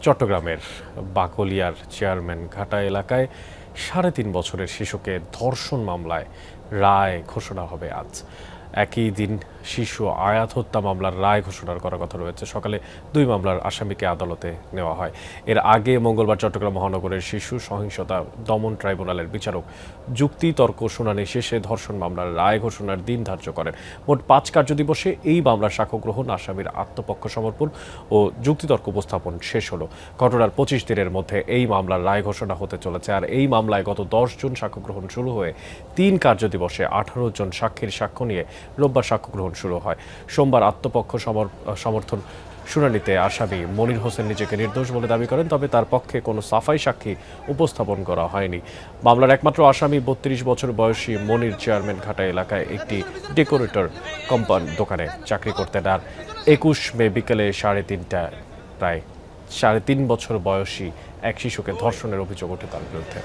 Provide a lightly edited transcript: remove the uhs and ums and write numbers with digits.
চট্টগ্রামের বাকলিয়ার চেয়ারম্যান ঘাটা এলাকায় ৩.৫ বছরের শিশুকে ধর্ষণ মামলায় রায় ঘোষণা হবে আজ। একই দিন শিশু আয়াত হত্যা মামলার রায় ঘোষণার করার কথা রয়েছে। সকালে ২ মামলার আসামিকে আদালতে নেওয়া হয়। এর আগে মঙ্গলবার চট্টগ্রাম মহানগরের শিশু সহিংসতা দমন ট্রাইব্যুনালের বিচারক যুক্তিতর্ক শুনানি শেষে ধর্ষণ মামলার রায় ঘোষণার দিন ধার্য করেন। মোট ৫ কার্যদিবসে এই মামলার সাক্ষ্য গ্রহণ, আসামির আত্মপক্ষ সমর্পণ ও যুক্তিতর্ক উপস্থাপন শেষ হলো। ঘটনার ২৫ দিনের মধ্যে এই মামলার রায় ঘোষণা হতে চলেছে। আর এই মামলায় গত ১০ জুন সাক্ষ্য গ্রহণ শুরু হয়ে ৩ কার্যদিবসে ১৮ জন সাক্ষীর সাক্ষ্য নিয়ে রোববার সাক্ষ্য গ্রহণ শুরু হয়। সোমবার আত্মপক্ষ সমর্থন শুনানিতে আসামি মনির হোসেন নিজেকে নির্দোষ বলে দাবি করেন, তবে তার পক্ষে কোনো সাফাই সাক্ষী উপস্থাপন করা হয়নি। মামলার একমাত্র আসামি ৩২ বছর বয়সী মনির চেয়ারম্যান ঘাটা এলাকায় একটি ডেকোরেটর কোম্পানি দোকানে চাকরি করতেন। আর ২১ মে বিকেলে ৩:৩০টায় প্রায় ৩.৫ বছর বয়সী এক শিশুকে ধর্ষণের অভিযোগ ওঠে তার বিরুদ্ধে।